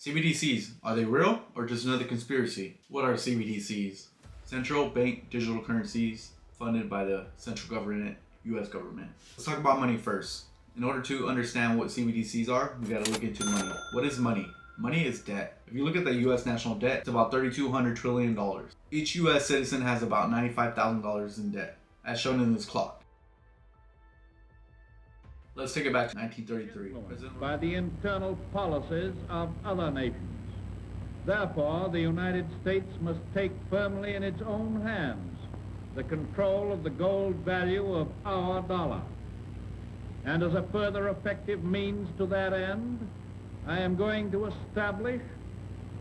CBDCs, are they real or just another conspiracy? What are CBDCs? Central bank digital currencies funded by the central government, U.S. government. Let's talk about money first. In order to understand what CBDCs are, we gotta look into money. What is money? Money is debt. If you look at the U.S. national debt, it's about $3,200 trillion. Each U.S. citizen has about $95,000 in debt, as shown in this clock. Let's take it back to 1933. By the internal policies of other nations. Therefore, the United States must take firmly in its own hands the control of the gold value of our dollar. And as a further effective means to that end, I am going to establish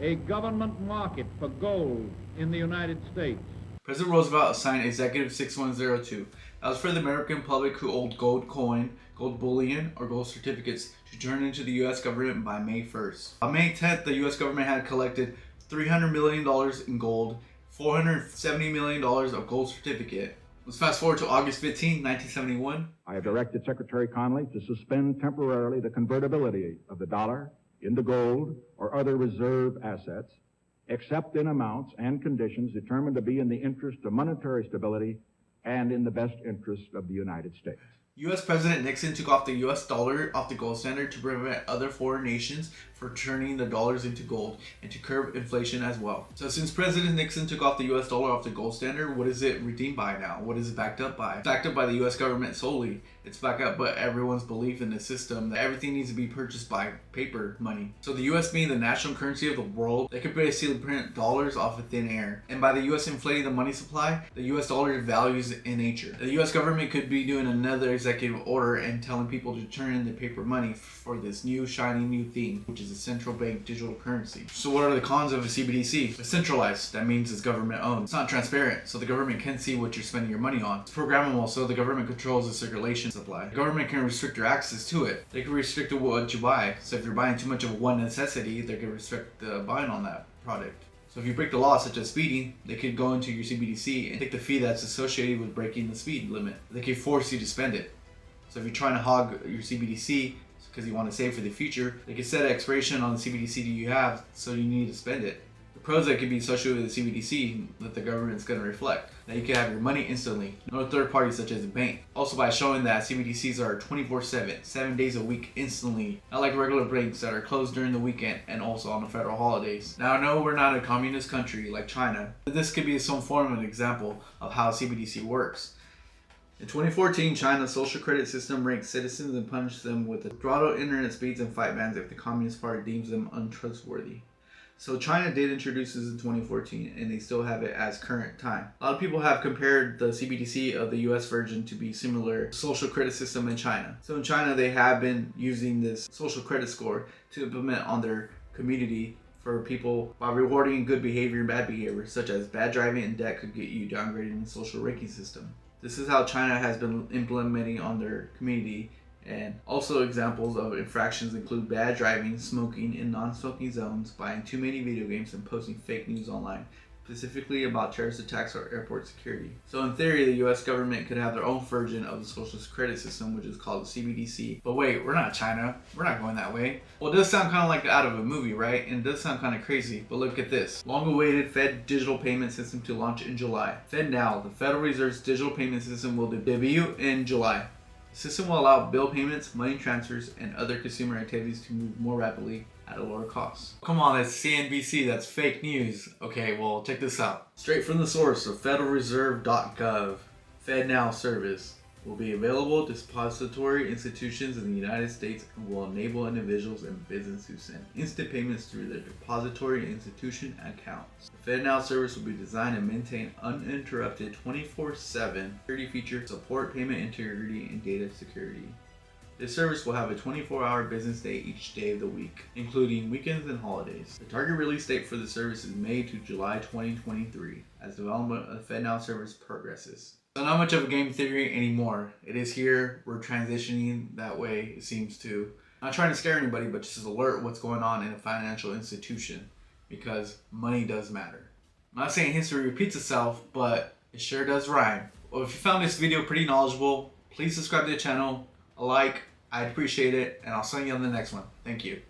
a government market for gold in the United States. President Roosevelt signed Executive 6102. That was for the American public who owned gold coin, gold bullion, or gold certificates to turn into the U.S. government by May 1st. On May 10th, the U.S. government had collected $300 million in gold, $470 million of gold certificate. Let's fast forward to August 15, 1971. I have directed Secretary Connally to suspend temporarily the convertibility of the dollar into gold or other reserve assets, except in amounts and conditions determined to be in the interest of monetary stability and in the best interest of the United States. U.S. President Nixon took off the U.S. dollar off the gold standard to prevent other foreign nations from turning the dollars into gold and to curb inflation as well. So since President Nixon took off the U.S. dollar off the gold standard, what is it redeemed by now? What is it backed up by? It's backed up by the U.S. government solely. It's backed up by everyone's belief in the system that everything needs to be purchased by paper money. So the U.S. being the national currency of the world, they could basically print dollars off of thin air. And by the U.S. inflating the money supply, the U.S. dollar values in nature. The U.S. government could be doing another executive order and telling people to turn in the paper money for this new shiny new thing, which is a central bank digital currency. So what are the cons of a CBDC? It's centralized. That means it's government owned. It's not transparent, so the government can see what you're spending your money on. It's programmable, so the government controls the circulation supply. The government can restrict your access to it. They can restrict what you buy. So if you're buying too much of one necessity, they can restrict the buying on that product. So if you break the law, such as speeding, they could go into your CBDC and take the fee that's associated with breaking the speed limit. They could force you to spend it. So if you're trying to hog your CBDC because you want to save for the future, they can set an expiration on the CBDC that you have, so you need to spend it. The pros that could be associated with the CBDC that the government's going to reflect, that you can have your money instantly, no third party such as a bank. Also by showing that CBDCs are 24/7, 7 days a week instantly, not like regular banks that are closed during the weekend and also on the federal holidays. Now I know we're not a communist country like China, but this could be some form of an example of how CBDC works. In 2014, China's social credit system ranks citizens and punishes them with throttled internet speeds and fight bans if the Communist Party deems them untrustworthy. So China did introduce this in 2014 and they still have it as current time. A lot of people have compared the CBDC of the US version to be similar social credit system in China. So in China, they have been using this social credit score to implement on their community for people by rewarding good behavior and bad behavior, such as bad driving and debt could get you downgraded in the social ranking system. This is how China has been implementing on their community, and also examples of infractions include bad driving, smoking in non-smoking zones, buying too many video games, and posting fake news online, specifically about terrorist attacks or airport security. So in theory, the US government could have their own version of the social credit system, which is called the CBDC. But wait, we're not China. We're not going that way. Well, it does sound kind of like out of a movie, right? And it does sound kind of crazy, but look at this. Long-awaited Fed digital payment system to launch in July. FedNow, the Federal Reserve's digital payment system, will debut in July. The system will allow bill payments, money transfers, and other consumer activities to move more rapidly at a lower cost. Come on, that's CNBC, that's fake news. Okay, well, check this out. Straight from the source of federalreserve.gov, FedNow service will be available to depository institutions in the United States and will enable individuals and businesses to send instant payments through their depository institution accounts. The FedNow service will be designed and maintain uninterrupted 24/7 security features, support payment integrity, and data security. This service will have a 24-hour business day each day of the week, including weekends and holidays. The target release date for the service is May to July 2023, as development of the FedNow service progresses. So not much of a game theory anymore. It is here. We're transitioning that way, it seems to. Not trying to scare anybody, but just alert what's going on in a financial institution, because money does matter. I'm not saying history repeats itself, but it sure does rhyme. Well, if you found this video pretty knowledgeable, please subscribe to the channel. A like, I'd appreciate it, and I'll see you on the next one. Thank you.